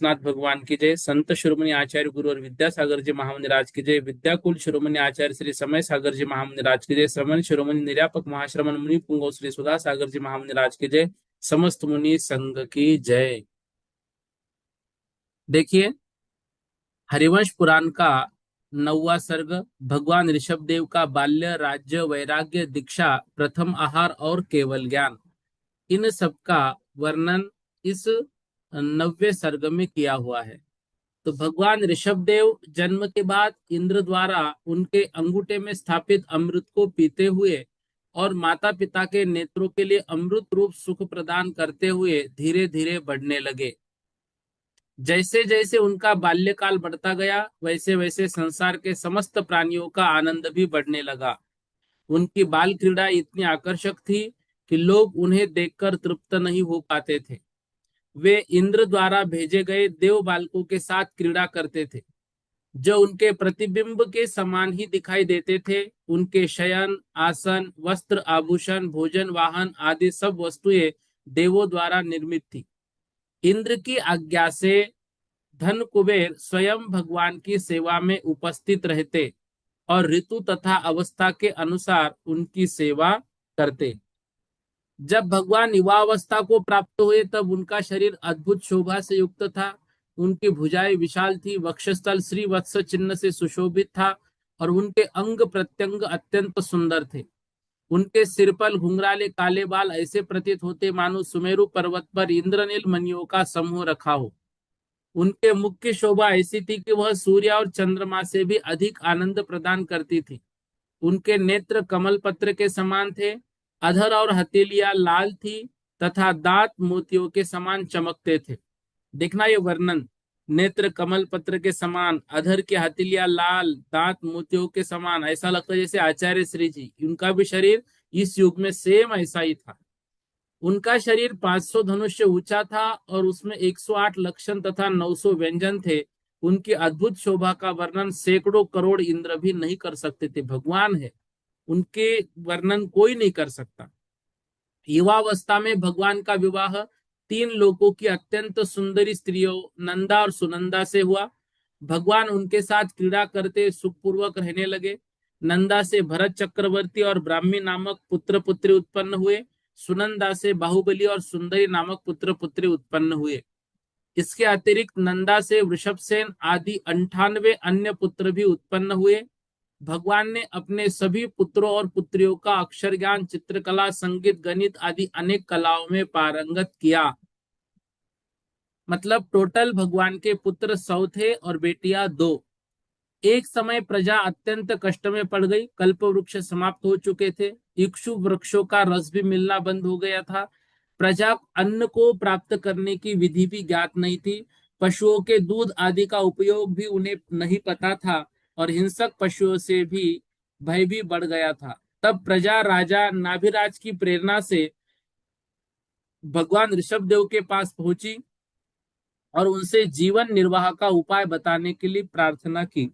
नाथ भगवान की जय। संत शिरोमणि आचार्य गुरु और विद्यासागर जी महामुनिराज की जय। विद्याकुल शिरोमणि आचार्य श्री समय सागर जी महामुनिराज की जय। श्रमण शिरोमणि निर्यापक महाश्रमण मुनि पुंगव श्री सुधा सागर जी महामुनिराज की जय। समस्त मुनि संघ की जय। देखिए, हरिवंश पुराण का 9वां सर्ग, भगवान ऋषभ देव का बाल्य, राज्य, वैराग्य, दीक्षा, प्रथम आहार और केवल ज्ञान, इन सब का वर्णन इस 9वें सर्ग में किया हुआ है। तो भगवान ऋषभ देव जन्म के बाद इंद्र द्वारा उनके अंगूठे में स्थापित अमृत को पीते हुए और माता पिता के नेत्रों के लिए अमृत रूप सुख प्रदान करते हुए धीरे धीरे बढ़ने लगे। जैसे जैसे उनका बाल्यकाल बढ़ता गया, वैसे वैसे संसार के समस्त प्राणियों का आनंद भी बढ़ने लगा। उनकी बाल क्रीड़ा इतनी आकर्षक थी कि लोग उन्हें देखकर तृप्त नहीं हो पाते थे। वे इंद्र द्वारा भेजे गए देव बालकों के साथ क्रीड़ा करते थे, जो उनके प्रतिबिंब के समान ही दिखाई देते थे। उनके शयन, आसन, वस्त्र, आभूषण, भोजन, वाहन आदि सब वस्तुएं देवों द्वारा निर्मित थी। इंद्र की आज्ञा से धन कुबेर स्वयं भगवान की सेवा में उपस्थित रहते और ऋतु तथा अवस्था के अनुसार उनकी सेवा करते। जब भगवान युवावस्था को प्राप्त हुए तब उनका शरीर अद्भुत शोभा से युक्त था। उनकी भुजाएं विशाल थी, वक्षस्थल श्री वत्स चिन्ह से सुशोभित था और उनके अंग प्रत्यंग अत्यंत सुंदर थे। उनके सिर पर घुंघराले काले बाल ऐसे प्रतीत होते मानो सुमेरु पर्वत पर इंद्रनील मणियों का समूह रखा हो। उनके मुख की शोभा ऐसी थी कि वह सूर्य और चंद्रमा से भी अधिक आनंद प्रदान करती थी। उनके नेत्र कमल पत्र के समान थे। अधर और हथेलियां लाल थी तथा दांत मोतियों के समान चमकते थे। देखना ये वर्णन, नेत्र कमल पत्र के समान, अधर की हथेलियां लाल, दांत मोतियों के समान, ऐसा लगता है जैसे आचार्य श्री जी, उनका भी शरीर इस युग में सेम ऐसा ही था। उनका शरीर 500 धनुष्य ऊंचा था और उसमें 108 लक्षण तथा 900 व्यंजन थे। उनकी अद्भुत शोभा का वर्णन सैकड़ों करोड़ इंद्र भी नहीं कर सकते थे। भगवान है, उनके वर्णन कोई नहीं कर सकता। युवावस्था में भगवान का विवाह 3 लोकों की अत्यंत सुंदरी स्त्रियों नंदा और सुनंदा से हुआ। भगवान उनके साथ क्रीड़ा करते सुखपूर्वक रहने लगे। नंदा से भरत चक्रवर्ती और ब्राह्मी नामक पुत्र पुत्री उत्पन्न हुए। सुनंदा से बाहुबली और सुंदरी नामक पुत्र पुत्री उत्पन्न हुए। इसके अतिरिक्त नंदा से वृषभसेन आदि 98 अन्य पुत्र भी उत्पन्न हुए। भगवान ने अपने सभी पुत्रों और पुत्रियों का अक्षर ज्ञान, चित्रकला, संगीत, गणित आदि अनेक कलाओं में पारंगत किया। मतलब टोटल भगवान के पुत्र 100 थे और बेटियां 2। एक समय प्रजा अत्यंत कष्ट में पड़ गई। कल्प वृक्ष समाप्त हो चुके थे। इक्षु वृक्षों का रस भी मिलना बंद हो गया था। प्रजा अन्न को प्राप्त करने की विधि भी ज्ञात नहीं थी। पशुओं के दूध आदि का उपयोग भी उन्हें नहीं पता था और हिंसक पशुओं से भी भय भी बढ़ गया था। तब प्रजा राजा नाभिराज की प्रेरणा से भगवान ऋषभ देव के पास पहुंची और उनसे जीवन निर्वाह का उपाय बताने के लिए प्रार्थना की।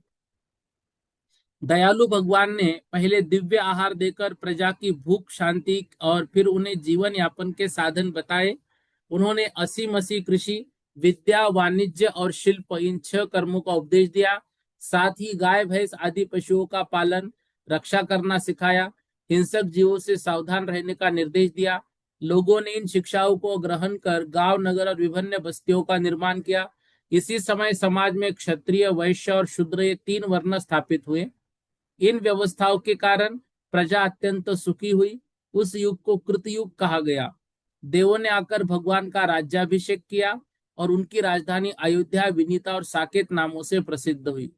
दयालु भगवान ने पहले दिव्य आहार देकर प्रजा की भूख शांति और फिर उन्हें जीवन यापन के साधन बताए। उन्होंने असी मसी कृषि, विद्या, वाणिज्य और शिल्प, इन 6 कर्मों का उपदेश दिया। साथ ही गाय भैंस आदि पशुओं का पालन रक्षा करना सिखाया। हिंसक जीवों से सावधान रहने का निर्देश दिया। लोगों ने इन शिक्षाओं को ग्रहण कर गांव, नगर और विभिन्न बस्तियों का निर्माण किया। इसी समय समाज में क्षत्रिय, वैश्य और शूद्र, ये 3 वर्ण स्थापित हुए। इन व्यवस्थाओं के कारण प्रजा अत्यंत सुखी हुई। उस युग को कृतयुग कहा गया। देवों ने आकर भगवान का राज्याभिषेक किया और उनकी राजधानी अयोध्या विनीता और साकेत नामों से प्रसिद्ध हुई।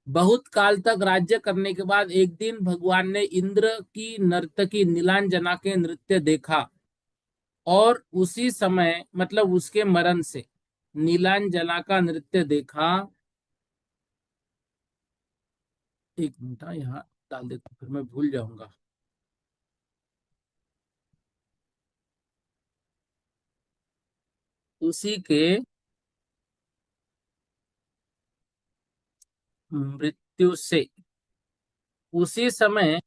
बहुत काल तक राज्य करने के बाद एक दिन भगवान ने इंद्र की नर्तकी नीलांजना के नृत्य देखा और उसी समय मतलब उसके मरण से नीलांजला का नृत्य देखा। एक मिनट, यहाँ डाल देता हूं, फिर मैं भूल जाऊंगा। उसी के मृत्यु से उसी समय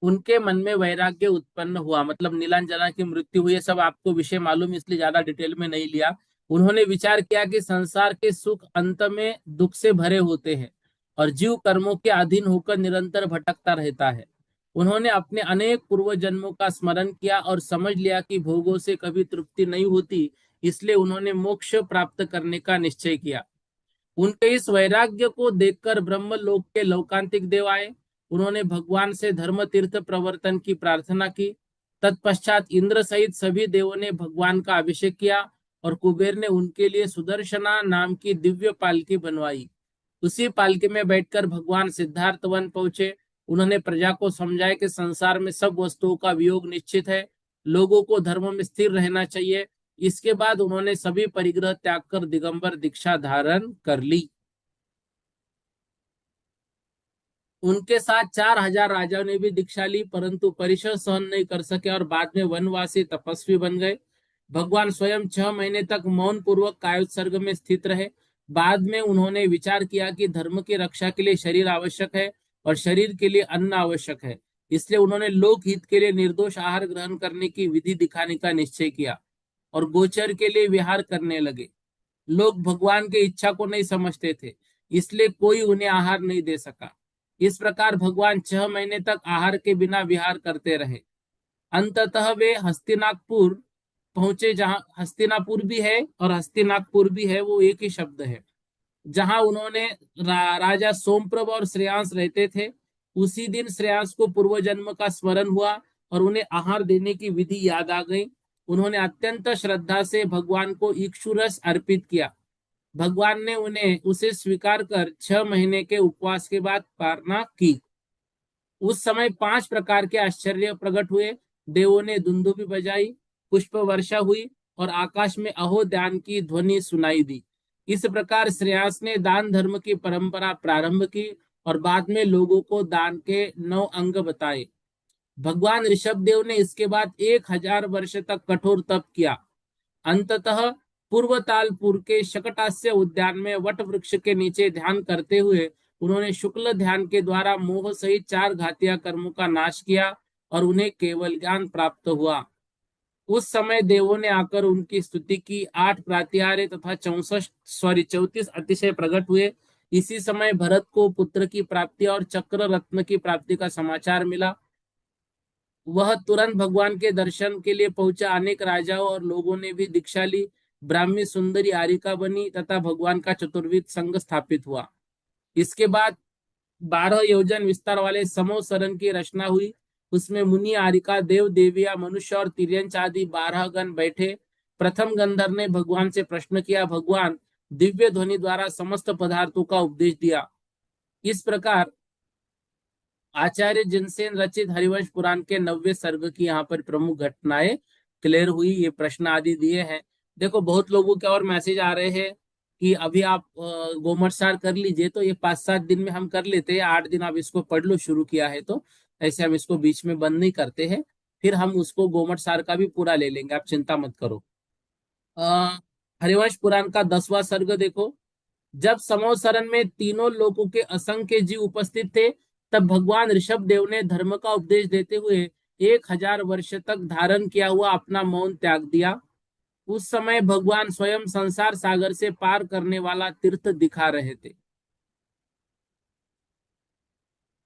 उनके मन में वैराग्य उत्पन्न हुआ। मतलब नीलांजना की मृत्यु हुई, ये सब आपको विषय मालूम, इसलिए ज्यादा डिटेल में नहीं लिया। उन्होंने विचार किया कि संसार के सुख अंत में दुख से भरे होते हैं और जीव कर्मों के अधीन होकर निरंतर भटकता रहता है। उन्होंने अपने अनेक पूर्व जन्मों का स्मरण किया और समझ लिया कि भोगों से कभी तृप्ति नहीं होती, इसलिए उन्होंने मोक्ष प्राप्त करने का निश्चय किया। उनके इस वैराग्य को देखकर ब्रह्मलोक के लौकांतिक देव आए। उन्होंने भगवान से धर्म तीर्थ प्रवर्तन की प्रार्थना की। तत्पश्चात इंद्र सहित सभी देवों ने भगवान का अभिषेक किया और कुबेर ने उनके लिए सुदर्शना नाम की दिव्य पालकी बनवाई। उसी पालकी में बैठकर भगवान सिद्धार्थ वन पहुंचे। उन्होंने प्रजा को समझाया कि संसार में सब वस्तुओं का वियोग निश्चित है, लोगों को धर्म में स्थिर रहना चाहिए। इसके बाद उन्होंने सभी परिग्रह त्याग कर दिगंबर दीक्षा धारण कर ली। उनके साथ 4,000 राजाओं ने भी दीक्षा ली, परंतु परिश्रम सहन नहीं कर सके और बाद में वनवासी तपस्वी बन गए। भगवान स्वयं 6 महीने तक मौन पूर्वक कायोत्सर्ग में स्थित रहे। बाद में उन्होंने विचार किया कि धर्म की रक्षा के लिए शरीर आवश्यक है और शरीर के लिए अन्न आवश्यक है। इसलिए उन्होंने लोकहित के लिए निर्दोष आहार ग्रहण करने की विधि दिखाने का निश्चय किया और गोचर के लिए विहार करने लगे। लोग भगवान की इच्छा को नहीं समझते थे, इसलिए कोई उन्हें आहार नहीं दे सका। इस प्रकार भगवान 6 महीने तक आहार के बिना विहार करते रहे। अंततः वे हस्तिनापुर पहुंचे, जहां हस्तिनापुर भी है और हस्तिनापुर भी है, वो एक ही शब्द है। जहां उन्होंने राजा सोमप्रभ और श्रेयांस रहते थे। उसी दिन श्रेयांस को पूर्व जन्म का स्मरण हुआ और उन्हें आहार देने की विधि याद आ गई। उन्होंने अत्यंत श्रद्धा से भगवान को इक्षुरस अर्पित किया। भगवान ने उन्हें उसे स्वीकार कर 6 महीने के उपवास के बाद पारणा की। उस समय 5 प्रकार के आश्चर्य प्रकट हुए। देवों ने दुंदुभी बजाई, पुष्प वर्षा हुई और आकाश में अहो दान की ध्वनि सुनाई दी। इस प्रकार श्रेयांस ने दान धर्म की परंपरा प्रारंभ की और बाद में लोगों को दान के 9 अंग बताए। भगवान ऋषभ देव ने इसके बाद 1,000 वर्ष तक कठोर तप किया। अंततः पूर्व तालपुर के शकटास्य उद्यान में वट वृक्ष के नीचे ध्यान करते हुए उन्होंने शुक्ल ध्यान के द्वारा मोह सहित 4 घातिया कर्मों का नाश किया और उन्हें केवल ज्ञान प्राप्त हुआ। उस समय देवों ने आकर उनकी स्तुति की। 8 प्रात्यार्य तथा 34 अतिशय प्रकट हुए। इसी समय भरत को पुत्र की प्राप्ति और चक्र रत्न की प्राप्ति का समाचार मिला। वह तुरंत भगवान के दर्शन के लिए पहुंचा। अनेक राजाओं और लोगों ने भी दीक्षा ली। ब्राह्मी सुंदरी आरिका बनी तथा भगवान का चतुर्विध संघ स्थापित हुआ। इसके बाद 12 योजन विस्तार वाले समो सरन की रचना हुई। उसमें मुनि, आरिका, देव देविया, मनुष्य और तिर्यंच आदि 12 गण बैठे। प्रथम गंधर्व ने भगवान से प्रश्न किया। भगवान दिव्य ध्वनि द्वारा समस्त पदार्थों का उपदेश दिया। इस प्रकार आचार्य जिनसेन रचित हरिवंश पुराण के 90 सर्ग की यहाँ पर प्रमुख घटनाएं क्लियर हुई। ये प्रश्न आदि दिए हैं। देखो, बहुत लोगों के और मैसेज आ रहे हैं कि अभी आप गोमट सार कर लीजिए, तो ये 5-7 दिन में हम कर लेते हैं। 8 दिन आप इसको पढ़ लो, शुरू किया है तो। ऐसे हम इसको बीच में बंद नहीं करते हैं। फिर हम उसको गोमट सार का भी पूरा ले लेंगे, आप चिंता मत करो। हरिवंश पुराण का 10वां सर्ग देखो। जब समोसरन में तीनों लोगों के असंख्य जीव उपस्थित थे, तब भगवान ऋषभ देव ने धर्म का उपदेश देते हुए 1,000 वर्ष तक धारण किया हुआ अपना मौन त्याग दिया। उस समय भगवान स्वयं संसार सागर से पार करने वाला तीर्थ दिखा रहे थे।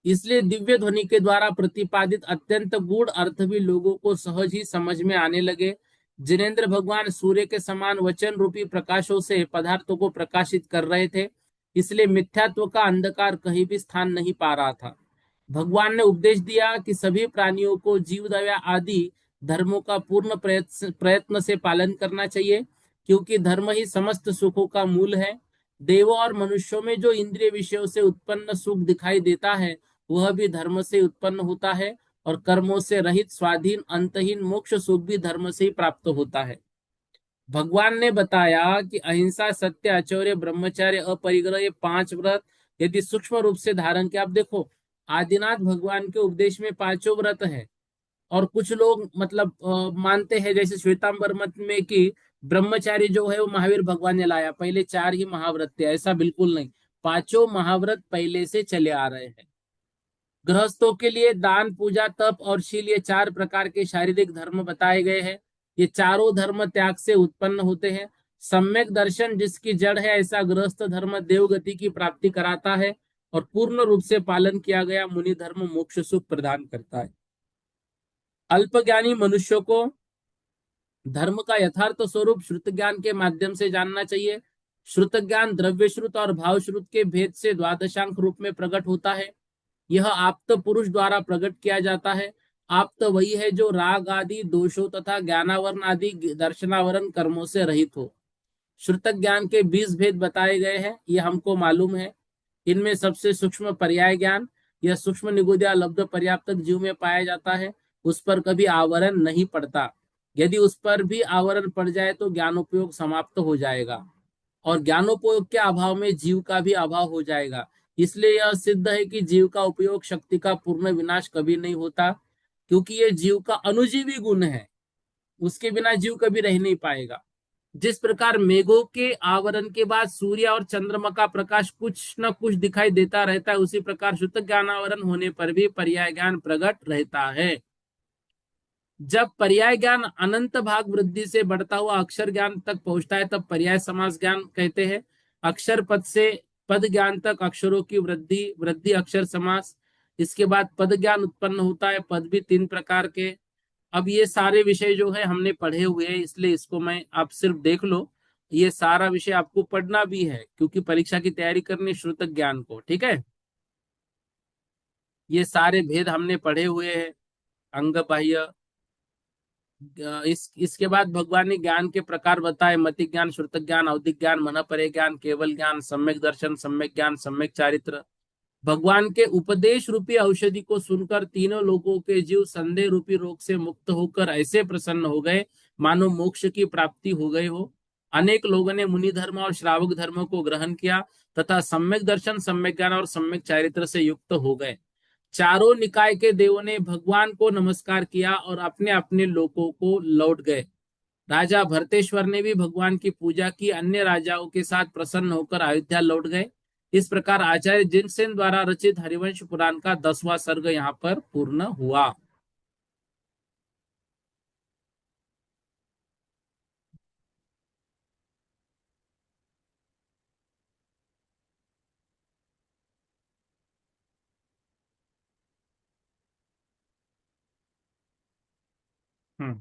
इसलिए दिव्य ध्वनि के द्वारा प्रतिपादित अत्यंत गूढ़ अर्थ भी लोगों को सहज ही समझ में आने लगे। जिनेन्द्र भगवान सूर्य के समान वचन रूपी प्रकाशों से पदार्थों को प्रकाशित कर रहे थे, इसलिए मिथ्यात्व का अंधकार कहीं भी स्थान नहीं पा रहा था। भगवान ने उपदेश दिया कि सभी प्राणियों को जीव दया आदि धर्मों का पूर्ण प्रयत्न से पालन करना चाहिए, क्योंकि धर्म ही समस्त सुखों का मूल है। देवों और मनुष्यों में जो इंद्रिय विषयों से उत्पन्न सुख दिखाई देता है, वह भी धर्म से उत्पन्न होता है और कर्मों से रहित स्वाधीन अंतहीन मोक्ष सुख भी धर्म से ही प्राप्त होता है। भगवान ने बताया कि अहिंसा, सत्य, आचौर्य, ब्रह्मचर्य, अपरिग्रह, ये 5 व्रत यदि सूक्ष्म रूप से धारण किया। आप देखो, आदिनाथ भगवान के उपदेश में पांचों व्रत है। और कुछ लोग मतलब मानते हैं जैसे श्वेतांबर मत में कि ब्रह्मचारी जो है वो महावीर भगवान ने लाया, पहले 4 ही महाव्रत थे। ऐसा बिल्कुल नहीं, पांचों महाव्रत पहले से चले आ रहे हैं। गृहस्थों के लिए दान, पूजा, तप और शील, ये 4 प्रकार के शारीरिक धर्म बताए गए हैं। ये चारों धर्म त्याग से उत्पन्न होते हैं। सम्यक दर्शन जिसकी जड़ है, ऐसा गृहस्थ धर्म देवगति की प्राप्ति कराता है। और पूर्ण रूप से पालन किया गया मुनि धर्म मोक्ष सुख प्रदान करता है। अल्पज्ञानी मनुष्यों को धर्म का यथार्थ स्वरूप श्रुत ज्ञान के माध्यम से जानना चाहिए। श्रुत ज्ञान द्रव्य श्रुत और भाव श्रुत के भेद से द्वादशांक रूप में प्रकट होता है। यह आप्त पुरुष द्वारा प्रकट किया जाता है। आप्त वही है जो राग आदि दोषों तथा ज्ञानावरण आदि दर्शनावरण कर्मों से रहित हो। श्रुत ज्ञान के 20 भेद बताए गए हैं, यह हमको मालूम है। इनमें सबसे सूक्ष्म पर्याय ज्ञान, यह सूक्ष्म निगुद्या लब्ध पर्याप्त जीव में पाया जाता है। उस पर कभी आवरण नहीं पड़ता। यदि उस पर भी आवरण पड़ जाए तो ज्ञानोपयोग समाप्त हो जाएगा और ज्ञानोपयोग के अभाव में जीव का भी अभाव हो जाएगा। इसलिए यह सिद्ध है कि जीव का उपयोग शक्ति का पूर्ण विनाश कभी नहीं होता, क्योंकि यह जीव का अनुजीवी गुण है। उसके बिना जीव कभी रह नहीं पाएगा। जिस प्रकार मेघों के आवरण के बाद सूर्य और चंद्रमा का प्रकाश कुछ न कुछ दिखाई देता रहता है, उसी प्रकार शुद्ध ज्ञानावरण होने पर भी पर्याय ज्ञान प्रकट रहता है। जब पर्याय ज्ञान अनंत भाग वृद्धि से बढ़ता हुआ अक्षर ज्ञान तक पहुंचता है, तब पर्याय समास ज्ञान कहते हैं। अक्षर पद से पद ज्ञान तक अक्षरों की वृद्धि, वृद्धि अक्षर समास। इसके बाद पद ज्ञान उत्पन्न होता है। पद भी 3 प्रकार के। अब ये सारे विषय जो है हमने पढ़े हुए हैं, इसलिए इसको मैं आप सिर्फ देख लो। ये सारा विषय आपको पढ़ना भी है, क्योंकि परीक्षा की तैयारी करनी श्रुत ज्ञान को, ठीक है। ये सारे भेद हमने पढ़े हुए हैं। अंग बाह्य, इसके बाद भगवान ने ज्ञान के प्रकार बताए। मति ज्ञान, श्रुत ज्ञान, अवधिक ज्ञान, मन परे ज्ञान, केवल ज्ञान, सम्यक दर्शन, सम्यक ज्ञान, सम्यक चारित्र। भगवान के उपदेश रूपी औषधि को सुनकर तीनों लोगों के जीव संदेह रूपी रोग से मुक्त होकर ऐसे प्रसन्न हो गए मानो मोक्ष की प्राप्ति हो गई हो। अनेक लोगों ने मुनि धर्म और श्रावक धर्म को ग्रहण किया तथा सम्यक दर्शन, सम्यक ज्ञान और सम्यक चारित्र से युक्त हो गए। चारों निकाय के देवों ने भगवान को नमस्कार किया और अपने अपने लोकों को लौट गए। राजा भरतेश्वर ने भी भगवान की पूजा की, अन्य राजाओं के साथ प्रसन्न होकर अयोध्या लौट गए। इस प्रकार आचार्य जिनसेन द्वारा रचित हरिवंश पुराण का 10वां सर्ग यहाँ पर पूर्ण हुआ। हम्म।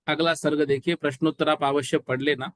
अगला सर्ग देखिए, प्रश्नोत्तर आप अवश्य पढ़ लेना।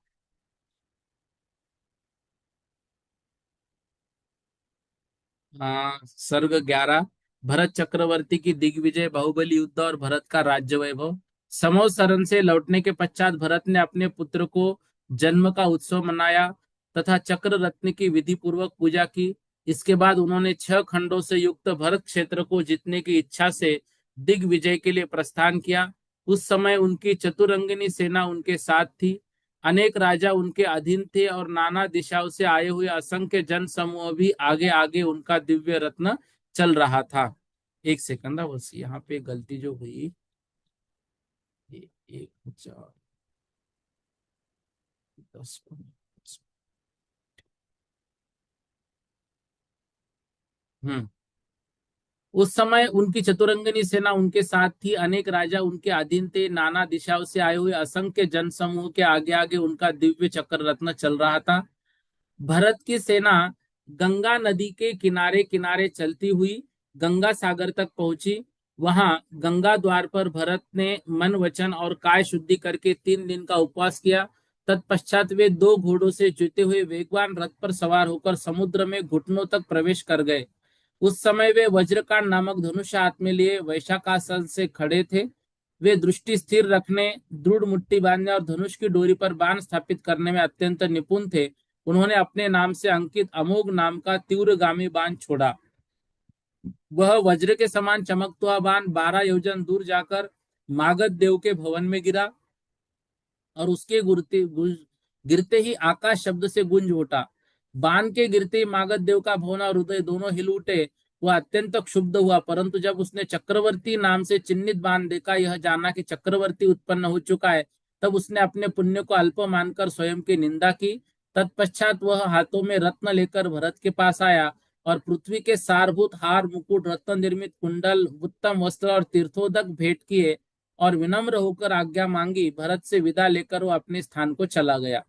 सर्ग 11। भरत चक्रवर्ती की दिग्विजय, बाहुबली युद्ध और भरत का राज्य वैभव। समो शरण से लौटने के पश्चात भरत ने अपने पुत्र को जन्म का उत्सव मनाया तथा चक्र रत्न की विधि पूर्वक पूजा की। इसके बाद उन्होंने 6 खंडों से युक्त भरत क्षेत्र को जीतने की इच्छा से दिग्विजय के लिए प्रस्थान किया। उस समय उनकी चतुरंगिनी सेना उनके साथ थी। अनेक राजा उनके अधीन थे और नाना दिशाओं से आए हुए असंख्य जन समूह भी आगे आगे उनका दिव्य रत्न चल रहा था। एक सेकंड, बस यहाँ पे गलती जो हुई, एक 10। हम्म। उस समय उनकी चतुरंगिनी सेना उनके साथ थी। अनेक राजा उनके अधीन थे। नाना दिशाओं से आए हुए असंख्य जन समूह के आगे आगे उनका दिव्य चक्र रत्न चल रहा था। भरत की सेना गंगा नदी के किनारे किनारे चलती हुई गंगा सागर तक पहुंची। वहां गंगा द्वार पर भरत ने मन, वचन और काय शुद्धि करके 3 दिन का उपवास किया। तत्पश्चात वे 2 घोड़ों से जुते हुए वेगवान रथ पर सवार होकर समुद्र में घुटनों तक प्रवेश कर गए। उस समय वे वज्रकांड नामक धनुष हाथ में लिए वैशाखासन से खड़े थे। वे दृष्टि स्थिर रखने, दृढ़ मुट्ठी बांधने और धनुष की डोरी पर बाण स्थापित करने में अत्यंत निपुण थे। उन्होंने अपने नाम से अंकित अमोघ नाम का तीव्रगामी बाण छोड़ा। वह वज्र के समान चमकता हुआ बाण 12 योजन दूर जाकर मागध देव के भवन में गिरा और उसके गिरते ही आकाश शब्द से गूंज उठा। बाण के गिरते ही मागध देव का भवन और हृदय दोनों हिल उठे। वह अत्यंत क्षुब्ध हुआ, परंतु जब उसने चक्रवर्ती नाम से चिन्हित बाण देखा, यह जाना कि चक्रवर्ती उत्पन्न हो चुका है, तब उसने अपने पुण्य को अल्प मानकर स्वयं की निंदा की। तत्पश्चात वह हाथों में रत्न लेकर भरत के पास आया और पृथ्वी के सारभूत हार, मुकुट, रत्न निर्मित कुंडल, उत्तम वस्त्र और तीर्थोदक भेंट किए और विनम्र होकर आज्ञा मांगी। भरत से विदा लेकर वो अपने स्थान को चला गया।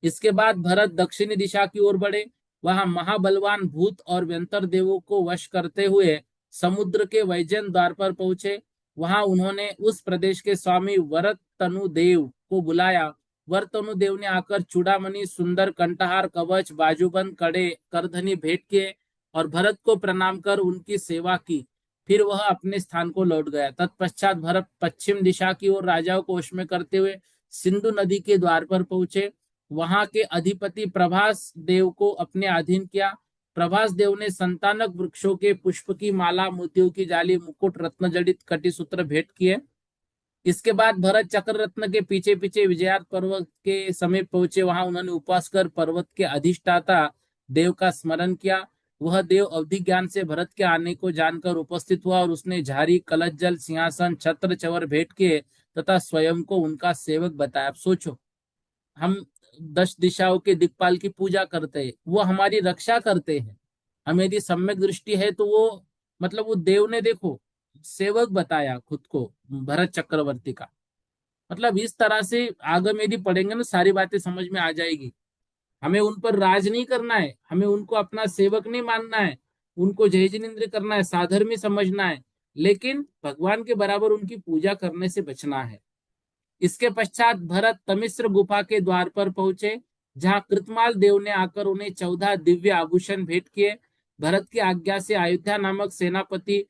इसके बाद भरत दक्षिणी दिशा की ओर बढ़े। वहां महाबलवान भूत और व्यंतर देवों को वश करते हुए समुद्र के वैजयंत द्वार पर पहुंचे। वहां उन्होंने उस प्रदेश के स्वामी वरत तनुदेव को बुलाया। वर तनुदेव ने आकर चूड़ामणि, सुंदर कंठहार, कवच, बाजूबंद, कड़े, करधनी भेंट किए और भरत को प्रणाम कर उनकी सेवा की। फिर वह अपने स्थान को लौट गया। तत्पश्चात भरत पश्चिम दिशा की ओर राजाओं को वश में करते हुए सिंधु नदी के द्वार पर पहुंचे। वहां के अधिपति प्रभास देव को अपने अधीन किया। प्रभास देव ने संतानक वृक्षों के पुष्प की माला, मोतियों की जाली, मुकुट, रत्न जड़ित कटिसूत्र भेंट किए। इसके बाद भरत चक्र रत्न के पीछे पीछे विजयार्थ पर्वत के समीप पहुंचे। वहां उन्होंने उपवास कर पर्वत के अधिष्ठाता देव का स्मरण किया। वह देव अवधि ज्ञान से भरत के आने को जानकर उपस्थित हुआ और उसने झारी, कलश जल, सिंहासन, छत्र, चवर भेंट किए तथा स्वयं को उनका सेवक बताया। अब सोचो, हम 10 दिशाओं के दिक्पाल की पूजा करते हैं, वो हमारी रक्षा करते हैं। हमें यदि सम्यक दृष्टि है तो वो मतलब वो देव ने देखो सेवक बताया खुद को भरत चक्रवर्ती का। मतलब इस तरह से आगे में यदि पढ़ेंगे ना सारी बातें समझ में आ जाएगी। हमें उन पर राज नहीं करना है, हमें उनको अपना सेवक नहीं मानना है, उनको जय जिनेन्द्र करना है, साधर्मी समझना है, लेकिन भगवान के बराबर उनकी पूजा करने से बचना है। इसके पश्चात भरत तमिश्र गुफा के द्वार पर पहुंचे, जहां कृतमाल देव ने आकर उन्हें 14 दिव्य आभूषण भेंट किए। भरत की आज्ञा से अयोध्या नामक सेनापति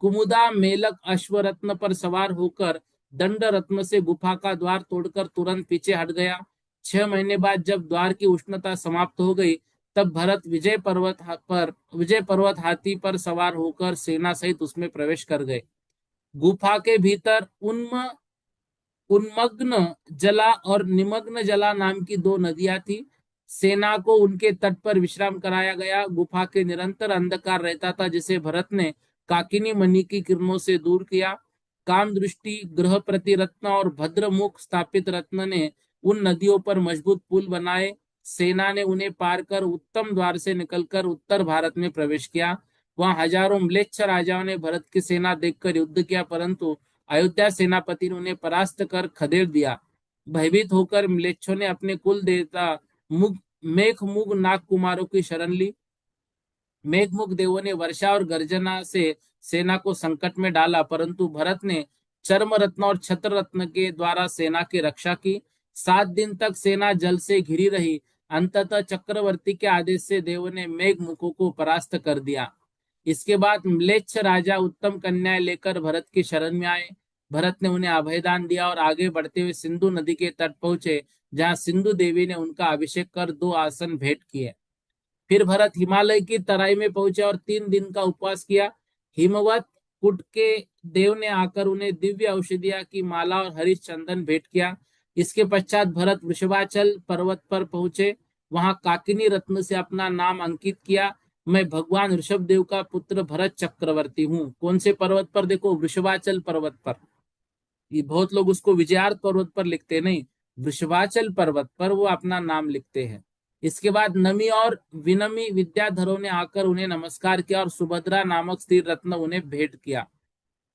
कुमुदा मेलक अश्वरत्न पर सवार होकर दंड रत्न से गुफा का द्वार तोड़कर तुरंत पीछे हट गया। 6 महीने बाद जब द्वार की उष्णता समाप्त हो गई, तब भरत विजय पर्वत हाथी पर सवार होकर सेना सहित उसमें प्रवेश कर गए। गुफा के भीतर उन्मग्न जला और निमग्न जला नाम की 2 नदियां थी। सेना को उनके तट पर विश्राम कराया गया। गुफा के निरंतर अंधकार रहता था, जिसे भरत ने काकिनी मणि की किरणों से दूर किया। काम दृष्टि, ग्रह प्रति रत्न और भद्रमुख स्थापित रत्न ने उन नदियों पर मजबूत पुल बनाए। सेना ने उन्हें पार कर उत्तम द्वार से निकलकर उत्तर भारत में प्रवेश किया। वहां हजारों म्लेच्छ राजाओं ने भरत की सेना देखकर युद्ध किया, परंतु अयोध्या सेनापति ने उन्हें परास्त कर खदेड़ दिया। भयभीत होकर म्लेच्छों ने अपने कुल देवता मुग मेघमुग नाग कुमारों की शरण ली। मेघमुग देवों ने वर्षा और गर्जना से सेना को संकट में डाला, परंतु भरत ने चर्म रत्न और छत्र रत्न के द्वारा सेना की रक्षा की। 7 दिन तक सेना जल से घिरी रही। अंततः चक्रवर्ती के आदेश से देवों ने मेघमुखों को परास्त कर दिया। इसके बाद म्लेच्छ राजा उत्तम कन्याएं लेकर भरत की शरण में आए। भरत ने उन्हें अभयदान दिया और आगे बढ़ते हुए सिंधु नदी के तट पहुंचे, जहां सिंधु देवी ने उनका अभिषेक कर 2 आसन भेंट किए। फिर भरत हिमालय की तराई में पहुंचे और 3 दिन का उपवास किया। हिमवत कुट के देव ने आकर उन्हें दिव्य औषधिया की माला और हरीश चंदन भेंट किया। इसके पश्चात भरत वृषभाचल पर्वत पर पहुंचे। वहां काकिनी रत्न से अपना नाम अंकित किया। मैं भगवान ऋषभ देव का पुत्र भरत चक्रवर्ती हूँ। कौन से पर्वत पर? देखो, वृषभाचल पर्वत पर। ये बहुत लोग उसको विजयार्थ पर्वत पर लिखते नहीं, वृषभाचल पर्वत पर वो अपना नाम लिखते हैं। इसके बाद नमी और विनमी विद्याधरों ने आकर उन्हें नमस्कार किया और सुभद्रा नामक स्थिर रत्न उन्हें भेंट किया।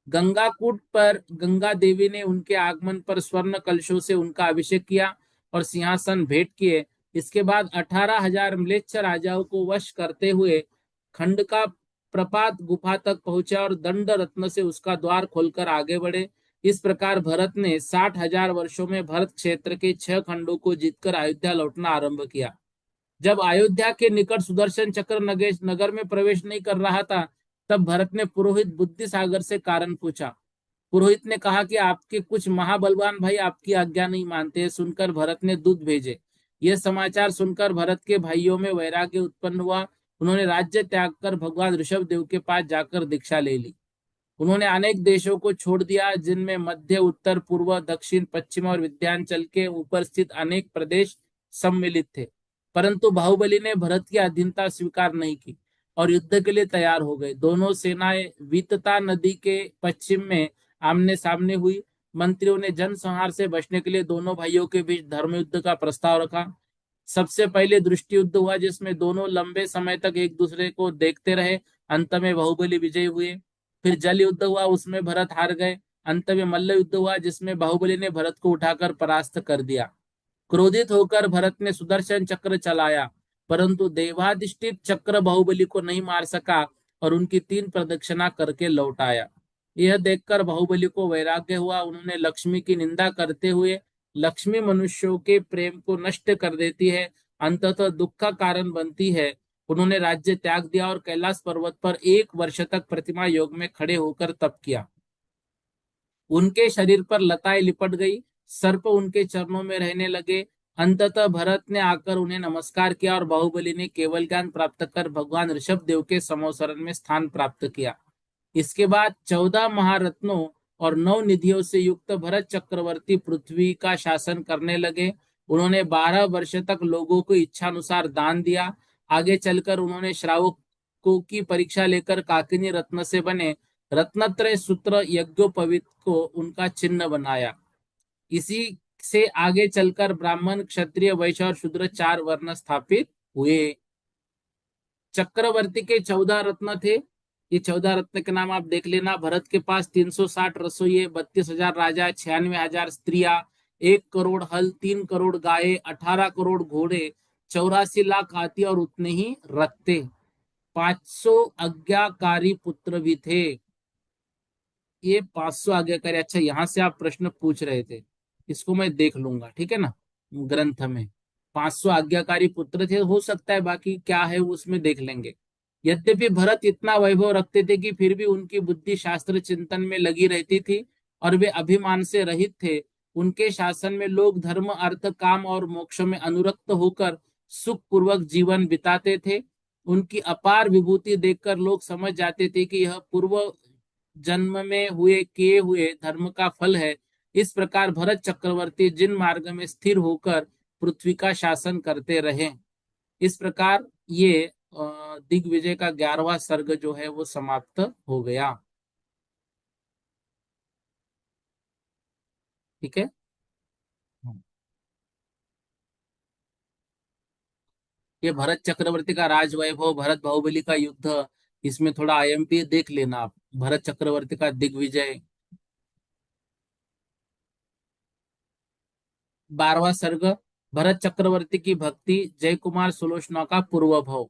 गंगाकूट पर गंगा देवी ने उनके आगमन पर स्वर्ण कलशों से उनका अभिषेक किया और सिंहासन भेंट किए। इसके बाद 18,000 म्लेच्छ राजाओं को वश करते हुए खंड का प्रपात गुफा तक पहुंचे और दंड रत्न से उसका द्वार खोलकर आगे बढ़े। इस प्रकार भरत ने 60,000 वर्षों में भरत क्षेत्र के 6 खंडों को जीतकर अयोध्या लौटना आरंभ किया। जब अयोध्या के निकट सुदर्शन चक्र नगर में प्रवेश नहीं कर रहा था, तब भरत ने पुरोहित बुद्धि सागर से कारण पूछा। पुरोहित ने कहा कि आपके कुछ महाबलवान भाई आपकी आज्ञा नहीं मानते। सुनकर भरत ने दूत भेजे। यह समाचार सुनकर भरत के भाइयों में वैराग्य उत्पन्न हुआ। उन्होंने राज्य त्याग कर भगवान ऋषभ देव के पास जाकर दीक्षा ले ली। उन्होंने अनेक देशों को छोड़ दिया, जिनमें मध्य, उत्तर, पूर्व, दक्षिण, पश्चिम और विंध्याचल के ऊपर स्थित अनेक प्रदेश सम्मिलित थे। परंतु बाहुबली ने भरत की अधीनता स्वीकार नहीं की और युद्ध के लिए तैयार हो गए। दोनों सेनाएं वितता नदी के पश्चिम में आमने सामने हुई। मंत्रियों ने जनसंहार से बचने के लिए दोनों भाइयों के बीच धर्म युद्ध का प्रस्ताव रखा। सबसे पहले दृष्टि युद्ध हुआ, जिसमें दोनों लंबे समय तक एक दूसरे को देखते रहे। अंत में बाहुबली विजयी हुए। फिर जल युद्ध हुआ, उसमें भरत हार गए। अंत में मल्ल युद्ध हुआ, जिसमें बाहुबली ने भरत को उठाकर परास्त कर दिया। क्रोधित होकर भरत ने सुदर्शन चक्र चलाया, परंतु देवाधिष्ठित चक्र बाहुबली को नहीं मार सका और उनकी 3 प्रदक्षिणा करके लौट आया। यह देखकर बाहुबली को वैराग्य हुआ। उन्होंने लक्ष्मी की निंदा करते हुए, लक्ष्मी मनुष्यों के प्रेम को नष्ट कर देती है, अंततः दुख का कारण बनती है, उन्होंने राज्य त्याग दिया और कैलाश पर्वत पर 1 वर्ष तक प्रतिमा योग में खड़े होकर तप किया। उनके शरीर पर लताएं लिपट गई, सर्प उनके चरणों में रहने लगे। अंततः भरत ने आकर उन्हें नमस्कार किया और बाहुबली ने केवल ज्ञान प्राप्त कर भगवान ऋषभ देव के समोसरण में स्थान प्राप्त किया। इसके बाद 14 महारत्नों और 9 निधियों से युक्त भरत चक्रवर्ती पृथ्वी का शासन करने लगे। उन्होंने 12 वर्ष तक लोगों को इच्छानुसार दान दिया। आगे चलकर उन्होंने श्रावकों की परीक्षा लेकर काकिनी रत्न से बने रत्नत्रय सूत्र यज्ञोपवीत को उनका चिन्ह बनाया। इसी से आगे चलकर ब्राह्मण, क्षत्रिय, वैश्य और शूद्र 4 वर्ण स्थापित हुए। चक्रवर्ती के 14 रत्न थे। ये 14 रत्न के नाम आप देख लेना। भरत के पास 360 रसोई, 32,000 राजा, 96,000 स्त्रियां, 1 करोड़ हल, 3 करोड़ गाय, 18 करोड़ घोड़े, 84 लाख हाथी और उतने ही रखते। 500 आज्ञाकारी पुत्र भी थे। ये 500 आज्ञाकारी, अच्छा यहां से आप प्रश्न पूछ रहे थे, इसको मैं देख लूंगा, ठीक है ना। ग्रंथ में 500 आज्ञाकारी पुत्र थे, हो सकता है बाकी क्या है वो उसमें देख लेंगे। यद्यपि भरत इतना वैभव रखते थे कि फिर भी उनकी बुद्धि शास्त्र चिंतन में लगी रहती थी और वे अभिमान से रहित थे। उनके शासन में लोग धर्म, अर्थ, काम और मोक्ष में अनुरक्त होकर सुख पूर्वक जीवन बिताते थे। उनकी अपार विभूति देखकर लोग समझ जाते थे कि यह पूर्व जन्म में हुए किए हुए धर्म का फल है। इस प्रकार भरत चक्रवर्ती जिन मार्ग में स्थिर होकर पृथ्वी का शासन करते रहे। इस प्रकार ये दिग्विजय का 11वां सर्ग जो है वो समाप्त हो गया। ठीक है। ये भरत चक्रवर्ती का राजवैभव, भरत बाहुबली का युद्ध, इसमें थोड़ा आईएमपी देख लेना आप। भरत चक्रवर्ती का दिग्विजय। 12वां सर्ग, भरत चक्रवर्ती की भक्ति, जय कुमार सुलोचना का पूर्व भव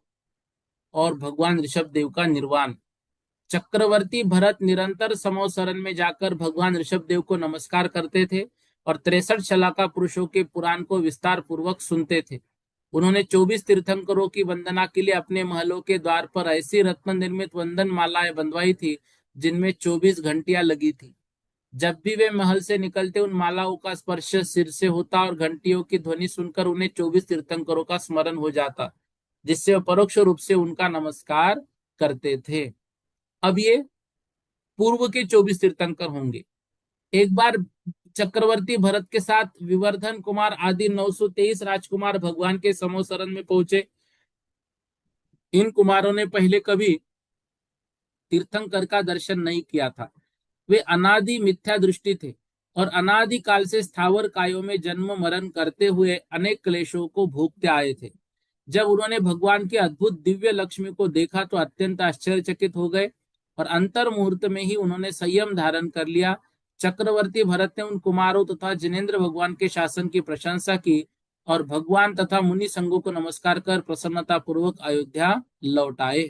और भगवान ऋषभ देव का निर्वाण। चक्रवर्ती भरत निरंतर समोसरण में जाकर भगवान ऋषभ देव को नमस्कार करते थे और 63 शलाका पुरुषों के पुराण को विस्तार पूर्वक सुनते थे। उन्होंने 24 तीर्थंकरों की वंदना के लिए अपने महलों के द्वार पर ऐसी रत्न निर्मित वंदन मालाएं बंधवाई थी, जिनमें 24 घंटियां लगी थी। जब भी वे महल से निकलते, उन मालाओं का स्पर्श सिर से होता और घंटियों की ध्वनि सुनकर उन्हें 24 तीर्थंकरों का स्मरण हो जाता, जिससे वे परोक्ष रूप से उनका नमस्कार करते थे। अब ये पूर्व के 24 तीर्थंकर होंगे। एक बार चक्रवर्ती भरत के साथ विवर्धन कुमार आदि 923 राजकुमार भगवान के समोसरण में पहुंचे। इन कुमारों ने पहले कभी तीर्थंकर का दर्शन नहीं किया था। वे अनादि मिथ्या दृष्टि थे और अनादि काल से स्थावर कायों में जन्म मरण करते हुए अनेक क्लेशों को भोगते आए थे। जब उन्होंने भगवान की अद्भुत दिव्य लक्ष्मी को देखा तो अत्यंत आश्चर्यचकित हो गए और अंतर मुहूर्त में ही उन्होंने संयम धारण कर लिया। चक्रवर्ती भरत ने उन कुमारों तथा जिनेन्द्र भगवान के शासन की प्रशंसा की और भगवान तथा मुनि संघों को नमस्कार कर प्रसन्नता पूर्वक अयोध्या लौट आए।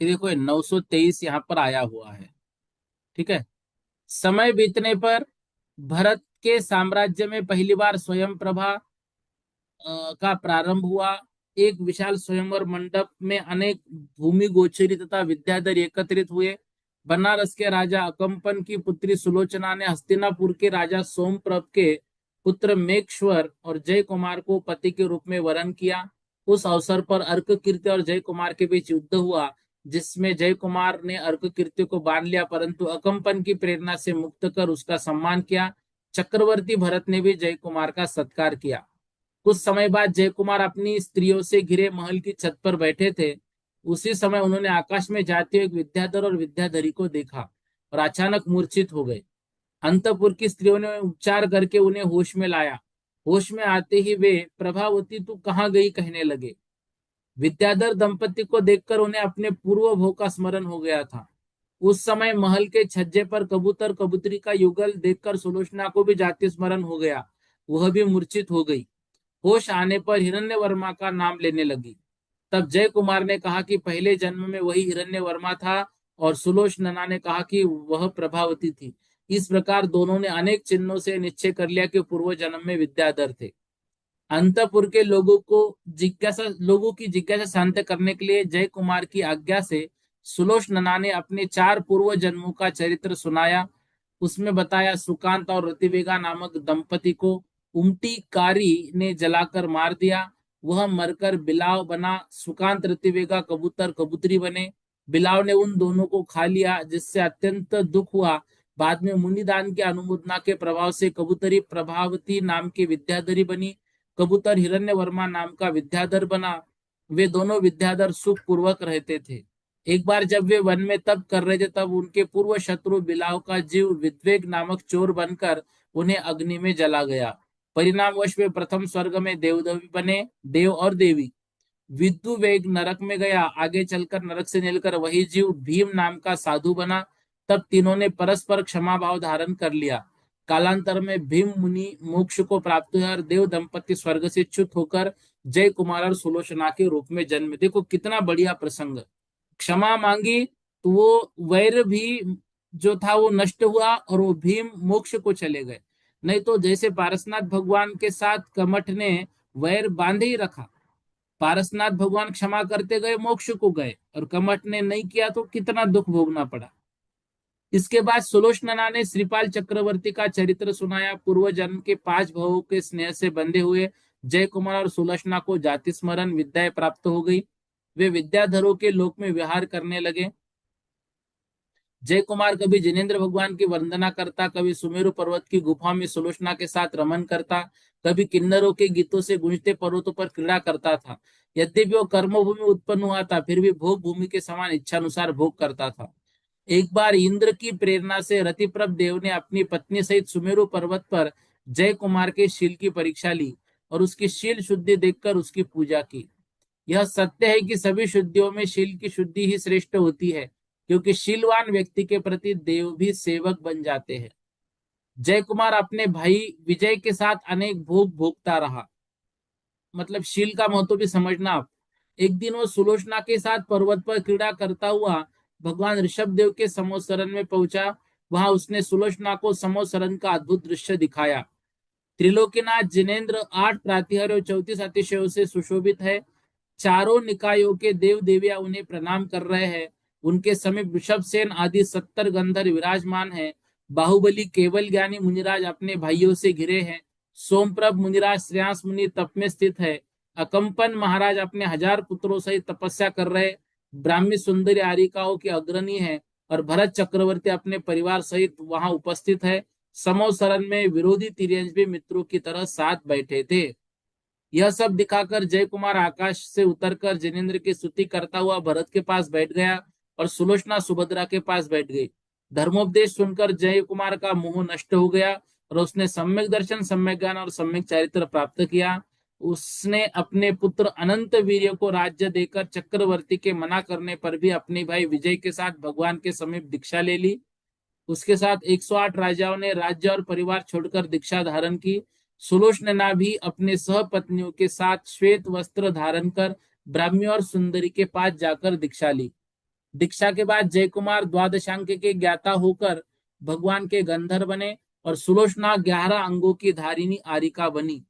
ये देखो 923 यहाँ पर आया हुआ है। ठीक है। समय बीतने पर भरत के साम्राज्य में पहली बार स्वयं प्रभा का प्रारंभ हुआ। एक विशाल स्वयंवर मंडप में अनेक भूमि गोचरी तथा विद्याधर एकत्रित हुए। बनारस के राजा अकम्पन की पुत्री सुलोचना ने हस्तिनापुर के राजा सोमप्रभ के पुत्र मेघश्वर और जय कुमार को पति के रूप में वरण किया। उस अवसर पर अर्ककीर्ति और जय कुमार के बीच युद्ध हुआ, जिसमें जय कुमार ने अर्ककीर्ति को बांध लिया, परंतु अकम्पन की प्रेरणा से मुक्त कर उसका सम्मान किया। चक्रवर्ती भरत ने भी जय कुमार का सत्कार किया। कुछ समय बाद जय कुमार अपनी स्त्रियों से घिरे महल की छत पर बैठे थे। उसी समय उन्होंने आकाश में जाते हुए एक विद्याधर और विद्याधरी को देखा और अचानक मूर्छित हो गए। अंतपुर की स्त्रियों ने उपचार करके उन्हें होश में लाया। होश में आते ही वे प्रभावती तू कहाँ गई कहने लगे। विद्याधर दंपति को देखकर उन्हें अपने पूर्व भोग का स्मरण हो गया था। उस समय महल के छज्जे पर कबूतर कबूतरी का युगल देखकर सुलोचना को भी जाति स्मरण हो गया। वह भी मूर्छित हो गई। होश आने पर हिरण्यवर्मा का नाम लेने लगी। तब जय कुमार ने कहा कि पहले जन्म में वही हिरण्यवर्मा था, और सुलोचना ने कहा कि वह प्रभावती थी। इस प्रकार दोनों ने अनेक चिन्हों से निश्चय कर लिया कि पूर्व जन्म में विद्याधर थे। अंतपुर के लोगों की जिज्ञासा शांत करने के लिए जय कुमार की आज्ञा से सुलोचना ने अपने 4 पूर्व जन्मों का चरित्र सुनाया। उसमें बताया सुकांत और रतिवेगा नामक दंपति को उमटीकारी ने जलाकर मार दिया। वह मरकर बिलाव बना। सुकांत रतिवेगा कबूतर कबूतरी बने। बिलाव ने उन दोनों को खा लिया, जिससे अत्यंत दुख हुआ। बाद में मुनिदान की अनुमोदना के प्रभाव से कबूतरी प्रभावती नाम की विद्याधरी बनी। कबूतर हिरण्यवर्मा नाम का विद्याधर बना। वे दोनों विद्याधर सुख पूर्वक रहते थे। एक बार जब वे वन में तप कर रहे थे, तब उनके पूर्व शत्रु बिलाव का जीव विद्वेग नामक चोर बनकर उन्हें अग्नि में जला गया। परिणामवश वे प्रथम स्वर्ग में देवदेवी बने, देव और देवी। विद्युवेग नरक में गया। आगे चलकर नरक से निकलकर वही जीव भीम नाम का साधु बना। तब तीनों ने परस्पर क्षमा भाव धारण कर लिया। कालांतर में भीम मुनि मोक्ष को प्राप्त हुआ और देव दंपति स्वर्ग से च्युत होकर जय कुमार और सुलोचना के रूप में जन्म। देखो कितना बढ़िया प्रसंग। क्षमा मांगी तो वो वैर भी जो था वो नष्ट हुआ और वो भीम मोक्ष को चले गए। नहीं तो जैसे पारसनाथ भगवान के साथ कमठ ने वैर बांधे ही रखा। पारसनाथ भगवान क्षमा करते गए, मोक्ष को गए, और कमठ ने नहीं किया तो कितना दुख भोगना पड़ा। इसके बाद सुलोचना ने श्रीपाल चक्रवर्ती का चरित्र सुनाया। पूर्व जन्म के 5 भावों के स्नेह से बंधे हुए जय कुमार और सुलोचना को जाति स्मरण विद्याएं प्राप्त हो गई। वे विद्याधरों के लोक में विहार करने लगे। जय कुमार कभी जिनेन्द्र भगवान की वंदना करता, कभी सुमेरु पर्वत की गुफा में सुलोचना के साथ रमन करता, कभी किन्नरों के गीतों से गूंजते पर्वतों पर क्रीड़ा करता था। यद्यपि वो कर्मभूमि उत्पन्न हुआ था, फिर भी भोग भूमि के समान इच्छानुसार भोग करता था। एक बार इंद्र की प्रेरणा से रतिप्रभ देव ने अपनी पत्नी सहित सुमेरु पर्वत पर जय कुमार के शील की परीक्षा ली और उसकी शील शुद्धि देखकर उसकी पूजा की। यह सत्य है कि सभी शुद्धियों में शील की शुद्धि ही श्रेष्ठ होती है, क्योंकि शीलवान व्यक्ति के प्रति देव भी सेवक बन जाते हैं। जय कुमार अपने भाई विजय के साथ अनेक भोग भोगता रहा। मतलब शील का महत्व भी समझना आप। एक दिन वो सुलोचना के साथ पर्वत पर क्रीड़ा करता हुआ भगवान ऋषभ देव के समोसरण में पहुंचा। वहां उसने सुलोचना को समोसरण का अद्भुत दृश्य दिखाया। त्रिलोकीनाथ जिनेन्द्र 8 प्रातिहार्य और 34 अतिशयों से सुशोभित है। चारों निकायों के देव देवियां उन्हें प्रणाम कर रहे हैं। उनके समीप ऋषभ सेन आदि 70 गंधर्व विराजमान हैं। बाहुबली केवल ज्ञानी मुनिराज अपने भाइयों से घिरे हैं। सोमप्रभ मुनिराज श्रेयांस मुनि तप में स्थित है। अकंपन महाराज अपने 1000 पुत्रों सहित तपस्या कर रहे। ब्राह्मी सुंदरी आरिकाओं के अग्रणी है, और भरत चक्रवर्ती अपने परिवार सहित वहां उपस्थित है। समोसरण में विरोधी तिर्यंश भी मित्रों की तरह साथ बैठे थे। यह सब दिखाकर जय कुमार आकाश से उतरकर जिनेन्द्र की स्तुति करता हुआ भरत के पास बैठ गया और सुलोचना सुभद्रा के पास बैठ गई। धर्मोपदेश सुनकर जय कुमार का मोह नष्ट हो गया और उसने सम्यक दर्शन, सम्यक ज्ञान और सम्यक चरित्र प्राप्त किया। उसने अपने पुत्र अनंत वीर्य को राज्य देकर चक्रवर्ती के मना करने पर भी अपने भाई विजय के साथ भगवान के समीप दीक्षा ले ली। उसके साथ 108 राजाओं ने राज्य और परिवार छोड़कर दीक्षा धारण की। सुलोचना भी अपने सहपत्नियों के साथ श्वेत वस्त्र धारण कर ब्राह्मी और सुंदरी के पास जाकर दीक्षा ली। दीक्षा के बाद जय कुमार द्वादशांक के ज्ञाता होकर भगवान के गंधर्व बने और सुलोचना 11 अंगों की धारिणी आरिका बनी।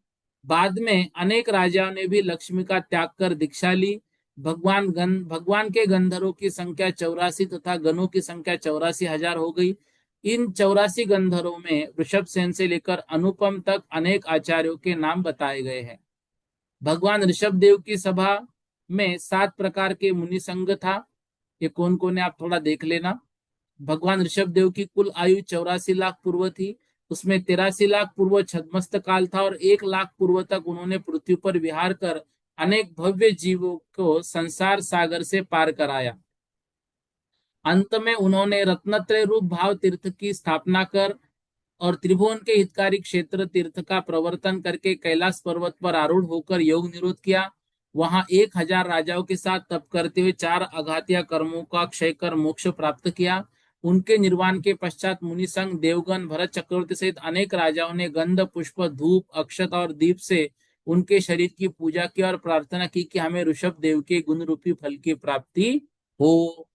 बाद में अनेक राजाओं ने भी लक्ष्मी का त्याग कर दीक्षा ली। भगवान के गंधर्वों की संख्या 84 तथा गणों की संख्या 84,000 हो गई। इन 84 गंधर्वों में ऋषभ सेन से लेकर अनुपम तक अनेक आचार्यों के नाम बताए गए हैं। भगवान ऋषभ देव की सभा में 7 प्रकार के मुनि संघ था। ये कौन कौन है आप थोड़ा देख लेना। भगवान ऋषभ देव की कुल आयु 84 लाख पूर्व थी। उसमें 83 लाख पूर्व छद्मस्त काल था और 1 लाख पूर्व तक उन्होंने पृथ्वी पर विहार कर अनेक भव्य जीवों को संसार सागर से पार कराया। अंत में उन्होंने रत्नत्रय रूप भाव तीर्थ की स्थापना कर और त्रिभुवन के हितकारी क्षेत्र तीर्थ का प्रवर्तन करके कैलाश पर्वत पर आरूढ़ होकर योग निरोध किया। वहां 1,000 राजाओं के साथ तप करते हुए 4 अघातिया कर्मों का क्षय कर मोक्ष प्राप्त किया। उनके निर्वाण के पश्चात मुनि संघ, देवगण, भरत चक्रवर्ती सहित अनेक राजाओं ने गंध, पुष्प, धूप, अक्षत और दीप से उनके शरीर की पूजा की और प्रार्थना की कि हमें ऋषभ देव के गुण रूपी फल की प्राप्ति हो।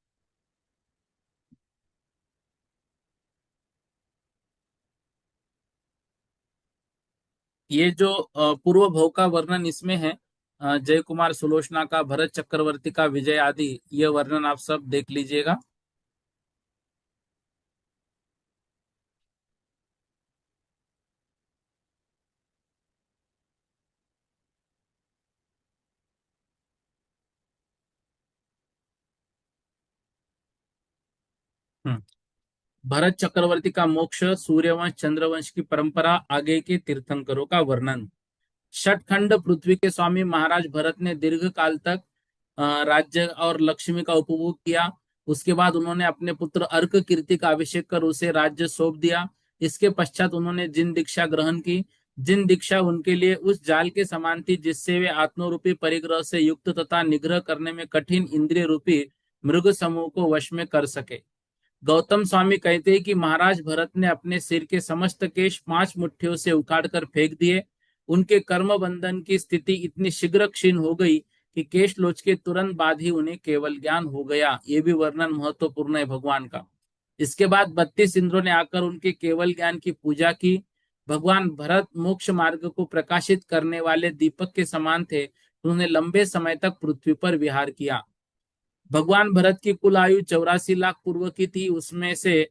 ये जो पूर्व भोग का वर्णन इसमें है, जय कुमार सुलोचना का, भरत चक्रवर्ती का विजय आदि, ये वर्णन आप सब देख लीजिएगा। हम्म। भरत चक्रवर्ती का मोक्ष, सूर्यवंश चंद्रवंश की परंपरा, आगे के तीर्थंकरों का वर्णन। छठखंड पृथ्वी के स्वामी महाराज भरत ने दीर्घ काल तक राज्य और लक्ष्मी का उपभोग किया। उसके बाद उन्होंने अपने पुत्र अर्क कीर्ति का अभिषेक कर उसे राज्य सौंप दिया। इसके पश्चात उन्होंने जिन दीक्षा ग्रहण की। जिन दीक्षा उनके लिए उस जाल के समान थी जिससे वे आत्मरूपी परिग्रह से युक्त तथा निग्रह करने में कठिन इंद्रिय रूपी मृग समूह को वश में कर सके। गौतम स्वामी कहते हैं कि महाराज भरत ने अपने सिर के समस्त केश 5 मुट्ठियों से उखाड़कर फेंक दिए। उनके कर्म बंधन की स्थिति इतनी शीघ्र क्षीण हो गई कि केश लोच के तुरंत बाद ही उन्हें केवल ज्ञान हो गया। ये भी वर्णन महत्वपूर्ण है भगवान का। इसके बाद 32 इंद्रों ने आकर उनके केवल ज्ञान की पूजा की। भगवान भरत मोक्ष मार्ग को प्रकाशित करने वाले दीपक के समान थे। उन्होंने लंबे समय तक पृथ्वी पर विहार किया। भगवान भरत की कुल आयु 84 लाख पूर्व की थी। उसमें से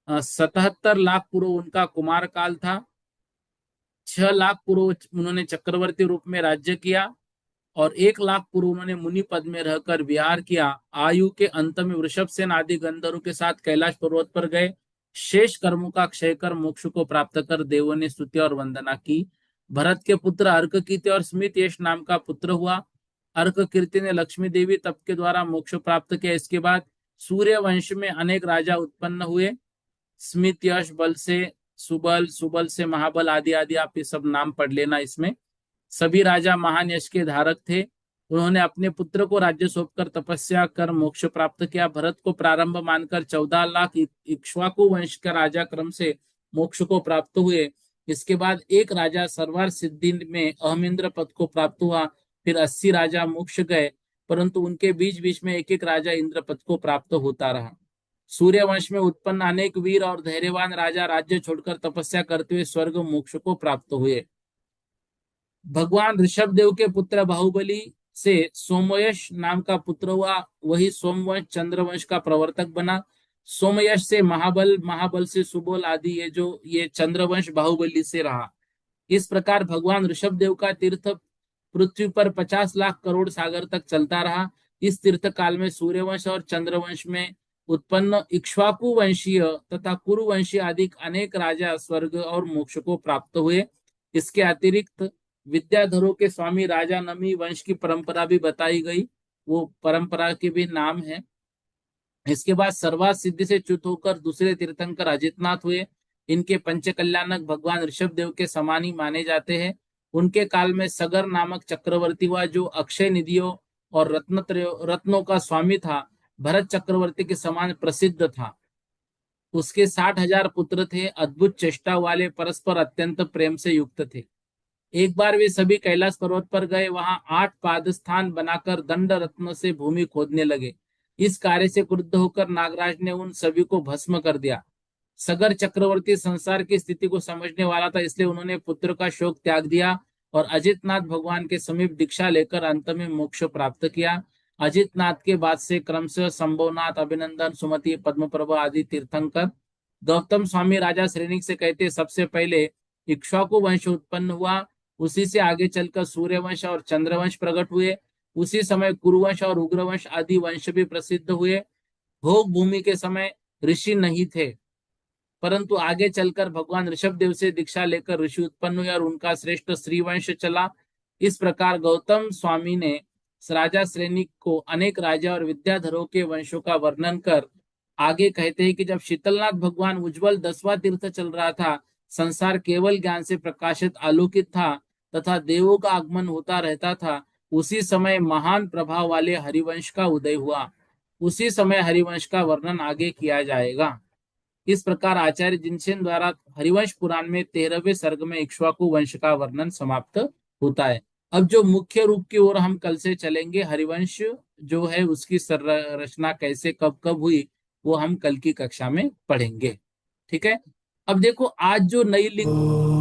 77 लाख पूर्व उनका कुमार काल था। 6 लाख पूर्व उन्होंने चक्रवर्ती रूप में राज्य किया और 1 लाख पूर्व उन्होंने मुनि पद में रहकर विहार किया। आयु के अंत में वृषभ सेन आदि गंधर्वों के साथ कैलाश पर्वत पर गए। शेष कर्मों का क्षय कर मोक्ष को प्राप्त कर देवों ने स्तुति और वंदना की। भरत के पुत्र अर्क कीर्ति और स्मित यश नाम का पुत्र हुआ। अर्क कीर्ति ने लक्ष्मी देवी तप के द्वारा मोक्ष प्राप्त किया। इसके बाद सूर्य वंश में अनेक राजा उत्पन्न हुए। स्मित यश बल से सुबल, सुबल से महाबल आदि आदि, आप ये सब नाम पढ़ लेना। इसमें सभी राजा महान यश के धारक थे। उन्होंने अपने पुत्र को राज्य सौंपकर तपस्या कर मोक्ष प्राप्त किया। भरत को प्रारंभ मानकर 14 लाख इक्ष्वाकु वंश का राजा क्रम से मोक्ष को प्राप्त हुए। इसके बाद एक राजा सर्वार सिद्धि में अहमिंद्र पद को प्राप्त हुआ। फिर 80 राजा मोक्ष गए, परंतु उनके बीच बीच में एक एक राजा इंद्र पद को प्राप्त होता रहा। सूर्य वंश में उत्पन्न अनेक वीर और धैर्यवान राजा राज्य छोड़कर तपस्या करते हुए स्वर्ग मोक्ष को प्राप्त हुए। भगवान ऋषभ देव के पुत्र बाहुबली से सोमयश नाम का पुत्र हुआ। वही सोमवंश चंद्रवंश का प्रवर्तक बना। सोमयश से महाबल, महाबल से सुबोल आदि, ये चंद्रवंश बाहुबली से रहा। इस प्रकार भगवान ऋषभ देव का तीर्थ पृथ्वी पर 50 लाख करोड़ सागर तक चलता रहा। इस तीर्थ काल में सूर्यवंश और चंद्रवंश में उत्पन्न इक्ष्वाकु वंशीय तथा कुरुवंशीय आदि अनेक राजा स्वर्ग और मोक्ष को प्राप्त हुए। इसके अतिरिक्त विद्याधरों के स्वामी राजा नमी वंश की परंपरा भी बताई गई। वो परंपरा के भी नाम है। इसके बाद सर्वात सिद्धि से च्युत होकर दूसरे तीर्थंकर अजितनाथ हुए। इनके पंचकल्याणक भगवान ऋषभ देव के समान ही माने जाते हैं। उनके काल में सगर नामक चक्रवर्ती हुआ जो अक्षय निधियों और रत्नों का स्वामी था। भरत चक्रवर्ती के समान प्रसिद्ध था। उसके 60,000 पुत्र थे। अद्भुत चेष्टा वाले, परस्पर अत्यंत प्रेम से युक्त थे। एक बार वे सभी कैलाश पर्वत पर गए। वहां 8 पादस्थान बनाकर दंड रत्न से भूमि खोदने लगे। इस कार्य से क्रुद्ध होकर नागराज ने उन सभी को भस्म कर दिया। सगर चक्रवर्ती संसार की स्थिति को समझने वाला था, इसलिए उन्होंने पुत्र का शोक त्याग दिया और अजितनाथ भगवान के समीप दीक्षा लेकर अंत में मोक्ष प्राप्त किया। अजितनाथ के बाद से क्रमशः संभवनाथ, अभिनंदन, सुमति, पद्मप्रभा आदि तीर्थंकर। गौतम स्वामी राजा श्रेणिक से कहते सबसे पहले इक्ष्वाकु वंश उत्पन्न हुआ, उसी से आगे चलकर सूर्यवंश और चंद्रवंश प्रकट हुए। उसी समय कुरुवंश और उग्रवंश आदि वंश भी प्रसिद्ध हुए। भोग भूमि के समय ऋषि नहीं थे, परंतु आगे चलकर भगवान ऋषभ देव से दीक्षा लेकर ऋषि उत्पन्न हुए और उनका श्रेष्ठ श्रीवंश चला। इस प्रकार गौतम स्वामी ने राजा श्रेणिक को अनेक राजा और विद्याधरों के वंशों का वर्णन कर आगे कहते हैं कि जब शीतलनाथ भगवान उज्जवल 10वां तीर्थ चल रहा था, संसार केवल ज्ञान से प्रकाशित आलोकित था तथा देवों का आगमन होता रहता था, उसी समय महान प्रभाव वाले हरिवंश का उदय हुआ। उसी समय हरिवंश का वर्णन आगे किया जाएगा। इस प्रकार आचार्य जिनसेन द्वारा हरिवंश पुराण में 13वें सर्ग में इक्ष्वाकु वंश का वर्णन समाप्त होता है। अब जो मुख्य रूप की ओर हम कल से चलेंगे, हरिवंश जो है उसकी संरचना कैसे कब कब हुई वो हम कल की कक्षा में पढ़ेंगे। ठीक है। अब देखो आज जो नई लिंक